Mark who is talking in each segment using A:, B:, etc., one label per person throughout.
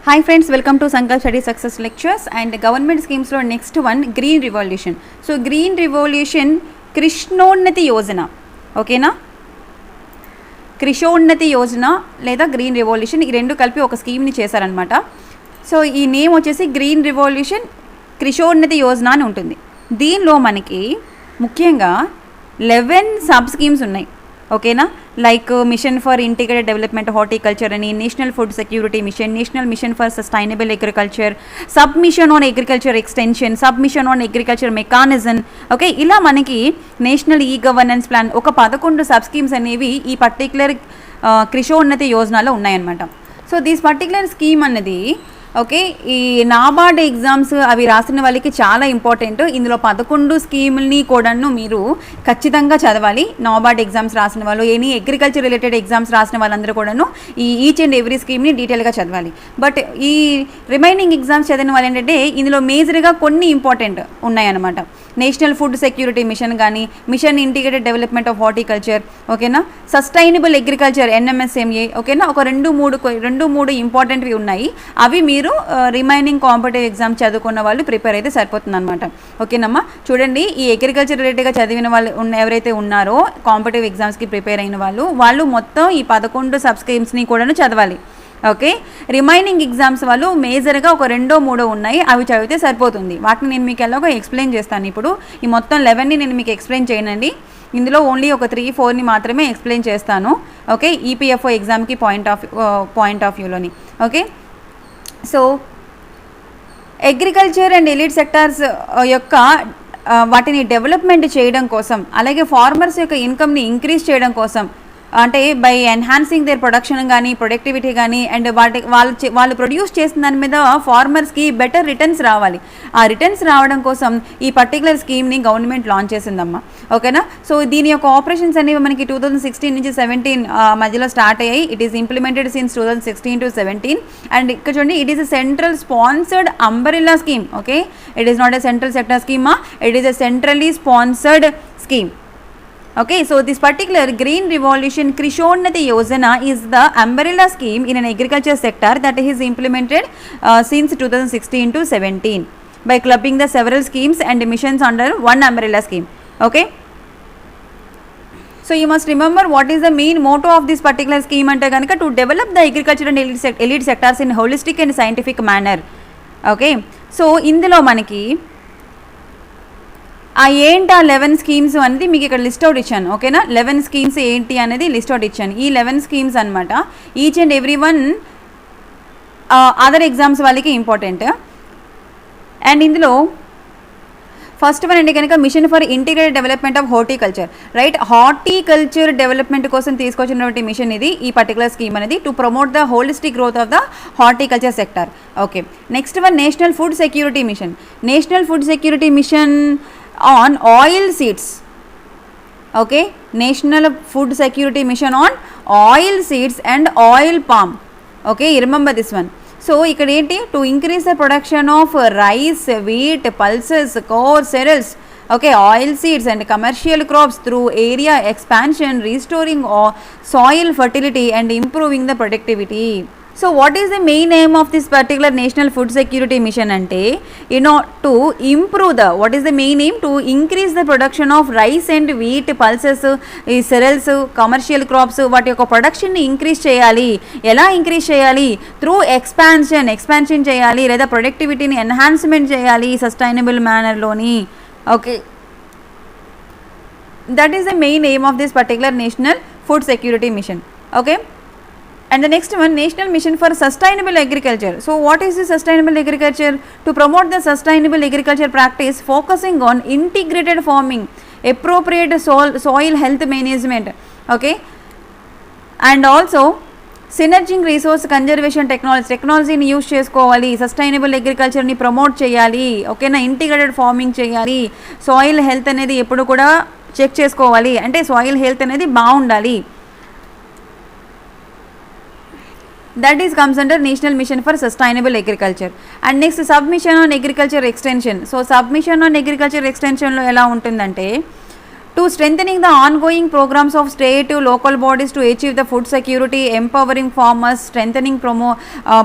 A: Hi friends, welcome to Sankalp Study Success Lectures and government schemes lo next one Green Revolution. So Green Revolution Krishonnati Yojana. Okay na? Krishonnati Yojana లేదా green revolution ఈ రెండు కలిపి ఒక స్కీమ్ని చేశారనమాట. So ఈ name వచ్చేసి green revolution క్రిషోన్నతి Yojana అని ఉంటుంది. దీనిలో మనకి ముఖ్యంగా 11 సబ్ స్కీమ్స్ ఉన్నాయి. ఓకేనా, like mission for integrated development horticulture అని, national food security mission, national mission for sustainable agriculture, sub mission on agriculture extension, sub mission on agriculture mechanism. Okay, ఇలా మనకి నేషనల్ ఈ గవర్నెన్స్ ప్లాన్ ఒక 11 sub schemes అనేవి ఈ particular క్రిషోన్నతి యోజనలో ఉన్నాయన్నమాట. So this particular scheme అన్నది okay ఈ NABARD exams అవి రాసిన వాళ్ళకి చాలా ఇంపార్టెంట్. ఇందులో 11 స్కీముల్ని కూడాను మీరు ఖచ్చితంగా చదవాలి. నాబార్డ్ ఎగ్జామ్స్ రాసిన వాళ్ళు, ఎనీ అగ్రికల్చర్ రిలేటెడ్ ఎగ్జామ్స్ రాసిన వాళ్ళందరూ కూడాను ఈ ఈచ్ అండ్ ఎవ్రీ స్కీమ్ని డీటెయిల్గా చదవాలి. బట్ ఈ రిమైనింగ్ ఎగ్జామ్స్ చదివిన వాళ్ళు ఏంటంటే ఇందులో మేజర్గా కొన్ని ఇంపార్టెంట్ ఉన్నాయన్నమాట. నేషనల్ ఫుడ్ సెక్యూరిటీ మిషన్ కానీ, mission integrated development of horticulture, ఓకేనా, సస్టైనబుల్ అగ్రికల్చర్ NMSMA, ఓకేనా, ఒక రెండు మూడు ఇంపార్టెంట్వి ఉన్నాయి. అవి మీరు రిమైనింగ్ కాంపిటేటివ్ ఎగ్జామ్ చదువుకున్న వాళ్ళు ప్రిపేర్ అయితే సరిపోతుంది అనమాట. ఓకేనమ్మా, చూడండి, ఈ అగ్రికల్చర్ రిలేటెడ్గా చదివిన వాళ్ళు ఎవరైతే ఉన్నారో కాంపిటేటివ్ ఎగ్జామ్స్కి ప్రిపేర్ అయిన వాళ్ళు మొత్తం ఈ 11 సబ్ స్కీమ్స్ని కూడా చదవాలి. ఓకే, రిమైనింగ్ ఎగ్జామ్స్ వాళ్ళు మేజర్గా ఒక 2-3 ఉన్నాయి, అవి చదివితే సరిపోతుంది. వాటిని నేను మీకు ఎలాగో ఎక్స్ప్లెయిన్ చేస్తాను. ఇప్పుడు ఈ మొత్తం 11ని నేను మీకు ఎక్స్ప్లెయిన్ చేయనండి. ఇందులో ఓన్లీ ఒక 3-4ని మాత్రమే ఎక్స్ప్లెయిన్ చేస్తాను. ఓకే, EPFO ఎగ్జామ్కి పాయింట్ ఆఫ్ వ్యూలోని. Okay, so agriculture and allied sectors యొక్క వాటిని డెవలప్మెంట్ చేయడం కోసం, అలాగే ఫార్మర్స్ యొక్క ఇన్కమ్ని ఇంక్రీజ్ చేయడం కోసం, అంటే బై ఎన్హాన్సింగ్ దేర్ ప్రొడక్షన్ కానీ, ప్రొడక్టివిటీ కానీ, అండ్ వాళ్ళు ప్రొడ్యూస్ చేసిన దాని మీద ఫార్మర్స్కి బెటర్ రిటర్న్స్ రావాలి. ఆ రిటర్న్స్ రావడం కోసం ఈ పర్టికులర్ స్కీమ్ని గవర్నమెంట్ లాంచ్ చేసిందమ్మా. ఓకేనా, సో దీని యొక్క ఆపరేషన్స్ అనేవి మనకి 2016 నుంచి 17 మధ్యలో స్టార్ట్ అయ్యాయి. It is implemented since 2016 to 17. And ఇక్కడ చూడండి, it is a central sponsored umbrella scheme. Okay, it is not a central sector schema, it is a centrally sponsored scheme. Okay, so this particular Green Revolution Krishonnati Yojana is the umbrella scheme in an agriculture sector that is implemented since 2016 to 17 by clubbing the several schemes and missions under one umbrella scheme. Okay, so you must remember what is the main motto of this particular scheme ante ganaka to develop the agriculture and elite sectors in holistic and scientific manner. Okay, so ఇందులో మనకి ఏంటి 11 schemes అనేది మీకు ఇక్కడ list out ఇచ్చాను. ఓకేనా, 11 schemes ఏంటి అనేది లిస్ట్ అవుట్ ఇచ్చాను. ఈ 11 స్కీమ్స్ అనమాట each and every one other exams వాళ్ళకి ఇంపార్టెంట్. అండ్ ఇందులో ఫస్ట్ వన్ అంటే కనుక machine for integrated development of horticulture, right. Horticulture development కోసం తీసుకొచ్చినటువంటి మిషన్ ఇది, ఈ పర్టికులర్ స్కీమ్ అనేది, to promote the holistic growth of the horticulture sector. Okay, next one national food security mission. National food security machine on oil seeds. Okay, national food security mission on oil seeds and oil palm. Okay, remember this one. So ikkada enti to increase the production of rice, wheat, pulses, corn, cereals, okay, oil seeds and commercial crops through area expansion, restoring soil fertility and improving the productivity. So what is the main aim of this particular national food security mission ante, you know, to improve the, what is the main aim, to increase the production of rice and wheat, pulses, cereals, commercial crops, వాటి యొక్క production ని increase చేయాలి. ఎలా increase చేయాలి? Through expansion చేయాలి, లేదా ప్రొడక్టివిటీని enhancement చేయాలి సస్టైనబుల్ మేనర్లోని. Okay, that is the main aim of this particular national food security mission. Okay, and the next one, national mission for sustainable agriculture. So what is the sustainable agriculture? To promote the sustainable agriculture practice focusing on integrated farming, appropriate soil health management, okay, and also synerging resource conservation టెక్నాలజీని use చేసుకోవాలి, sustainable అగ్రికల్చర్ని promote చేయాలి. ఓకేనా, integrated farming చేయాలి, soil health అనేది ఎప్పుడు కూడా check చేసుకోవాలి, అంటే సాయిల్ హెల్త్ అనేది బాగుండాలి. That is comes under National Mission for Sustainable Agriculture. And next, submission on agriculture extension. So submission on agriculture extension lo ela untundante, to to strengthening the ongoing programmes of state local bodies to achieve the food security, empowering farmers, strengthening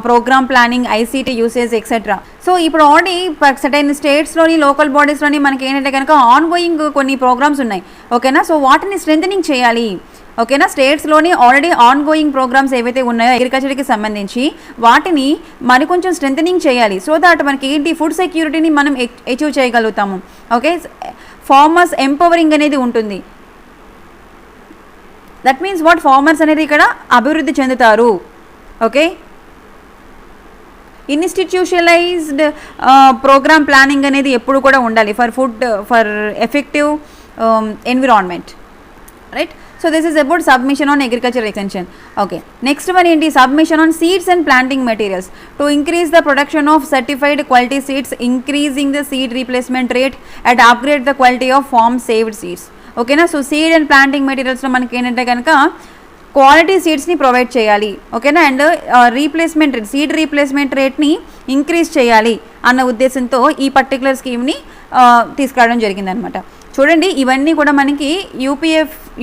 A: programme planning, ICT usage etcetera. So ఇప్పుడు already certain స్టేట్స్లోని local బాడీస్లోని మనకి ఏంటంటే కనుక ongoing కొన్ని programmes ఉన్నాయి, ఓకేనా. So వాటిని స్ట్రెంథెనింగ్ చేయాలి, ఓకేనా. స్టేట్స్లోని ఆల్రెడీ ఆన్గోయింగ్ ప్రోగ్రామ్స్ ఏవైతే ఉన్నాయో అగ్రికల్చర్కి సంబంధించి వాటిని మరికొంచెం స్ట్రెంథెనింగ్ చేయాలి. సో దాట్ మనకి ఏంటి ఫుడ్ సెక్యూరిటీని మనం అచీవ్ చేయగలుగుతాము, ఓకే. ఫార్మర్స్ ఎంపవరింగ్ అనేది ఉంటుంది. దట్ మీన్స్ వాట్ ఫార్మర్స్ అనేది ఇక్కడ అభివృద్ధి చెందుతారు, ఓకే. ఇన్స్టిట్యూషనలైజ్డ్ ప్రోగ్రామ్ ప్లానింగ్ అనేది ఎప్పుడు కూడా ఉండాలి for effective environment, right. So this is about submission on agriculture extension. Okay, next one ఏంటి submission on seeds and planting materials to increase the production of certified quality seeds, increasing the seed replacement rate and upgrade the quality of farm saved seeds. ఓకేనా. So seed and planting మెటీరియల్స్లో మనకి ఏంటంటే కనుక quality సీడ్స్ని provide చేయాలి, ఓకేనా. And seed replacement రేట్ని increase చేయాలి అన్న ఉద్దేశంతో ఈ పర్టికులర్ స్కీమ్ని తీసుకురావడం జరిగిందనమాట. చూడండి ఇవన్నీ కూడా మనకి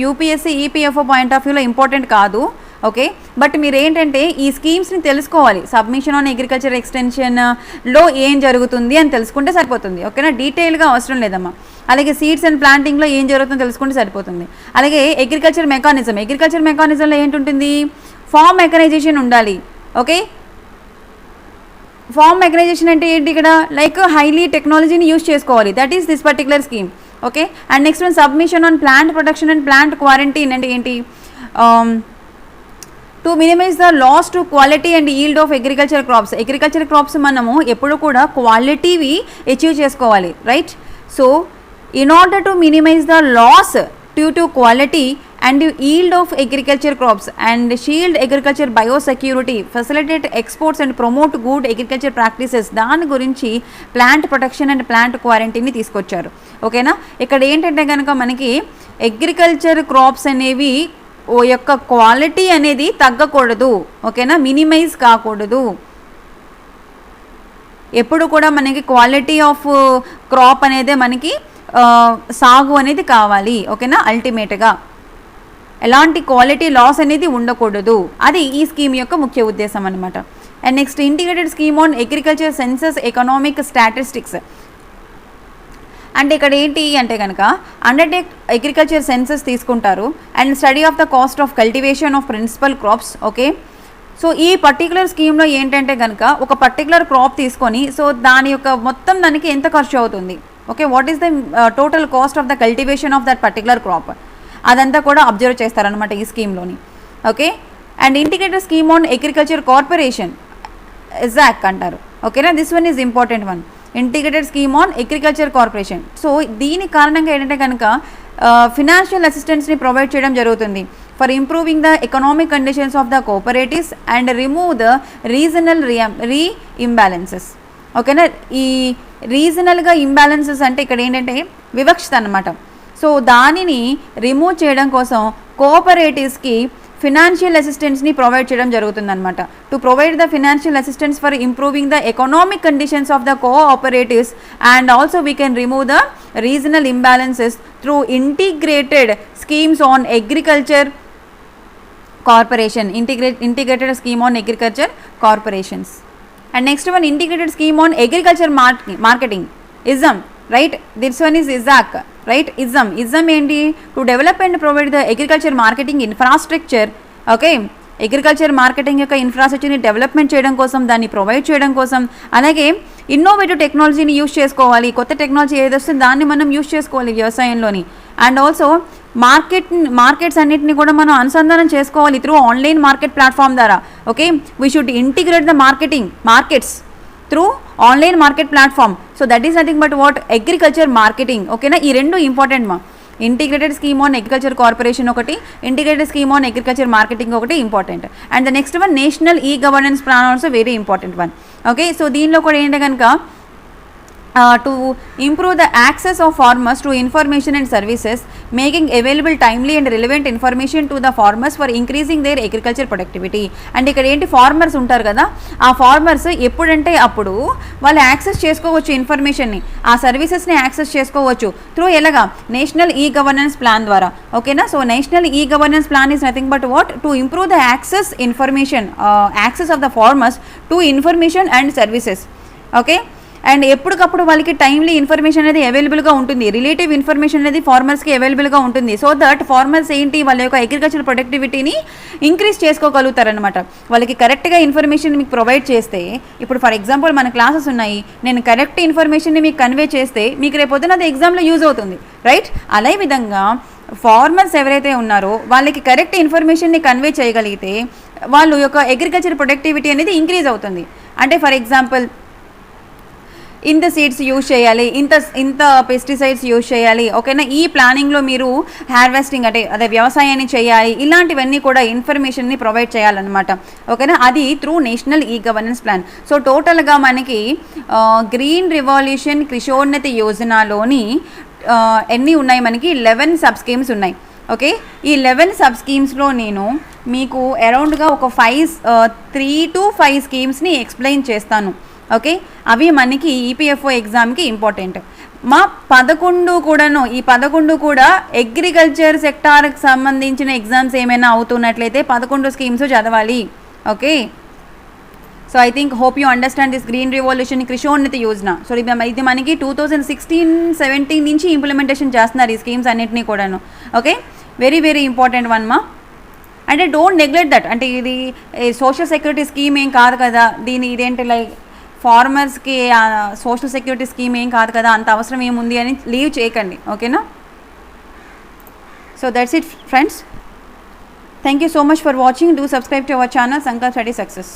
A: UPSC-EPFO పాయింట్ ఆఫ్ వ్యూలో ఇంపార్టెంట్ కాదు, ఓకే. బట్ మీరు ఏంటంటే ఈ స్కీమ్స్ని తెలుసుకోవాలి. సబ్మిషన్ ఆన్ అగ్రికల్చర్ ఎక్స్టెన్షన్లో ఏం జరుగుతుంది అని తెలుసుకుంటే సరిపోతుంది, ఓకేనా. డీటెయిల్గా అవసరం లేదమ్మా. అలాగే సీడ్స్ అండ్ ప్లాంటింగ్లో ఏం జరుగుతుందో తెలుసుకుంటే సరిపోతుంది. అలాగే అగ్రికల్చర్ మెకానిజంలో ఏంటుంటుంది, ఫార్మ్ మెకనైజేషన్ ఉండాలి, ఓకే. ఫార్మ్ మెకనైజేషన్ అంటే ఏంటి ఇక్కడ, లైక్ హైలీ టెక్నాలజీని యూజ్ చేసుకోవాలి, that is this particular scheme, okay. And next one submission on plant protection and plant quarantine అంటే ఏంటి, to minimise the loss to quality and yield of agriculture crops మనము ఎప్పుడు కూడా క్వాలిటీవి అచీవ్ చేసుకోవాలి, right. So in order to minimise the loss due to quality and yield of agriculture crops and shield agriculture biosecurity, facilitate exports and promote good agriculture practices, దాని గురించి plant protection and plant క్వారంటైన్ని తీసుకొచ్చారు, ఓకేనా. ఇక్కడ ఏంటంటే కనుక మనకి agriculture crops అనేవి ఓ యొక్క క్వాలిటీ అనేది తగ్గకూడదు, ఓకేనా, మినిమైజ్ కాకూడదు. ఎప్పుడు కూడా మనకి క్వాలిటీ ఆఫ్ క్రాప్ అనేది మనకి సాగు అనేది కావాలి, ఓకేనా. అల్టిమేట్గా ఎలాంటి క్వాలిటీ లాస్ అనేది ఉండకూడదు, అది ఈ స్కీమ్ యొక్క ముఖ్య ఉద్దేశం అనమాట. And next integrated scheme on agriculture census economic statistics అంటే ఇక్కడ ఏంటి అంటే కనుక అండర్టేక్ అగ్రికల్చర్ సెన్సస్ తీసుకుంటారు and study of the cost of cultivation of principal crops, okay. So ఈ పర్టికులర్ స్కీమ్లో ఏంటంటే కనుక ఒక పర్టికులర్ క్రాప్ తీసుకొని సో దాని యొక్క మొత్తం దానికి ఎంత ఖర్చు అవుతుంది, okay, what is the total cost of the cultivation of that particular crop, అదంతా కూడా అబ్జర్వ్ చేస్తారనమాట ఈ స్కీమ్లోని, okay. And integrated scheme on agriculture corporation exact అంటారు, ఓకేనా. This one is important one, integrated scheme on agriculture corporation. So దీని కారణంగా ఏంటంటే కనుక ఫినాన్షియల్ అసిస్టెన్స్ని ప్రొవైడ్ చేయడం జరుగుతుంది for improving the economic conditions of the cooperatives and remove the regional imbalances, ఓకేనా. ఈ రీజనల్గా ఇంబ్యాలెన్సెస్ అంటే ఇక్కడ ఏంటంటే వివక్షత అన్నమాట. సో దానిని రిమూవ్ చేయడం కోసం కోఆపరేటివ్స్కి ఫినాన్షియల్ అసిస్టెన్స్ని ప్రొవైడ్ చేయడం జరుగుతుందన్నమాట. To provide the financial assistance for improving the economic conditions of the cooperatives and also we can remove the regional imbalances through integrated schemes on agriculture corporation, integrated scheme on agriculture corporations. And next one integrated scheme on agriculture marketing ISAM, right. This one is ISAC, right. ISAM ఏంటి, to develop and provide the agriculture marketing infrastructure, okay. Agriculture marketing యొక్క ఇన్ఫ్రాస్ట్రక్చర్ని development చేయడం కోసం, దాన్ని provide చేయడం కోసం, అలాగే innovative టెక్నాలజీని యూజ్ చేసుకోవాలి, కొత్త టెక్నాలజీ ఏది వస్తే దాన్ని మనం యూజ్ చేసుకోవాలి వ్యవసాయంలోని. అండ్ ఆల్సో మార్కెట్స్ అన్నిటిని కూడా మనం అనుసంధానం చేసుకోవాలి త్రూ ఆన్లైన్ మార్కెట్ ప్లాట్ఫామ్ ద్వారా, okay. We should integrate the markets through online market platform. So that is nothing but what agriculture marketing, ఓకేనా. ఈ రెండు ఇంపార్టెంట్ మా, integrated scheme on agriculture corporation ఒకటి, integrated scheme on agriculture marketing ఒకటి important. And the next one national e governance plan also very important one, okay. So దీనిలో కూడా ఏంటంటే కనుక to improve the access of farmers to information and services, making available timely and relevant information to the farmers for increasing their agriculture productivity. And ఇక్కడ ఏంటి, farmers ఉంటారు కదా, ఆ farmers ఎప్పుడంటే అప్పుడు వాళ్ళు యాక్సెస్ చేసుకోవచ్చు ఇన్ఫర్మేషన్ని, ఆ సర్వీసెస్ని యాక్సెస్ చేసుకోవచ్చు త్రూ ఎలాగా, నేషనల్ ఈ గవర్నెన్స్ ప్లాన్ ద్వారా. ఓకేనా. So national e governance plan is nothing but what, to improve the access information, access of the farmers to information and services. Okay. And ఎప్పటికప్పుడు వాళ్ళకి timely information అనేది అవైలబుల్గా ఉంటుంది, relative information అనేది ఫార్మర్స్కి అవైలబుల్గా ఉంటుంది. సో దట్ ఫార్మర్స్ ఏంటి, వాళ్ళ యొక్క అగ్రికల్చర్ ప్రొడక్టివిటీని ఇంక్రీజ్ చేసుకోగలుగుతారనమాట. వాళ్ళకి కరెక్ట్గా ఇన్ఫర్మేషన్ మీకు ప్రొవైడ్ చేస్తే, ఇప్పుడు ఫర్ ఎగ్జాంపుల్ మన క్లాసెస్ ఉన్నాయి, నేను కరెక్ట్ ఇన్ఫర్మేషన్ని మీకు కన్వే చేస్తే మీకు రేపొద్దున అది ఎగ్జామ్లో యూజ్ అవుతుంది, రైట్. అదే విధంగా ఫార్మర్స్ ఎవరైతే ఉన్నారో వాళ్ళకి కరెక్ట్ ఇన్ఫర్మేషన్ని కన్వే చేయగలిగితే వాళ్ళ యొక్క అగ్రికల్చర్ ప్రొడక్టివిటీ అనేది ఇంక్రీజ్ అవుతుంది. అంటే ఫర్ ఎగ్జాంపుల్ ఇంత సీడ్స్ యూజ్ చేయాలి, ఇంత పెస్టిసైడ్స్ యూజ్ చేయాలి, ఓకేనా, ఈ ప్లానింగ్లో మీరు హార్వెస్టింగ్ అంటే అదే వ్యవసాయాన్ని చేయాలి, ఇలాంటివన్నీ కూడా ఇన్ఫర్మేషన్ని ప్రొవైడ్ చేయాలన్నమాట. ఓకేనా. అది through national e governance plan. So టోటల్గా మనకి గ్రీన్ రివాల్యూషన్ క్రిషోన్నతి యోజనలోని ఎన్ని ఉన్నాయి, మనకి 11 సబ్ స్కీమ్స్ ఉన్నాయి. ఓకే. ఈ 11 సబ్ స్కీమ్స్లో నేను మీకు అరౌండ్గా ఒక 3 to 5 స్కీమ్స్ని ఎక్స్ప్లెయిన్ చేస్తాను. ఓకే. అవి మనకి ఈపీఎఫ్ఓ ఎగ్జామ్కి ఇంపార్టెంట్. మా 11 కూడాను, ఈ 11 కూడా అగ్రికల్చర్ సెక్టార్కి సంబంధించిన ఎగ్జామ్స్ ఏమైనా అవుతున్నట్లయితే 11 స్కీమ్స్ చదవాలి. Okay. So I think hope you understand this green revolution Krishonnati Yojana. So ఇది మనకి 2016-17 నుంచి ఇంప్లిమెంటేషన్ చేస్తున్నారు ఈ స్కీమ్స్ అన్నింటినీ కూడాను. Okay. Very very important one మా. అంటే డోంట్ నెగ్లెక్ట్ దట్. అంటే ఇది సోషల్ సెక్యూరిటీ స్కీమ్ ఏం కాదు కదా, ఇదేంటి లైక్ ఫార్మర్స్కి సోషల్ సెక్యూరిటీ స్కీమ్ ఏం కాదు కదా, అంత అవసరం ఏముంది అని లీవ్ చేయకండి. ఓకేనా. So that's it friends. Thank you so much for watching. Do subscribe to our channel Sankalp study success.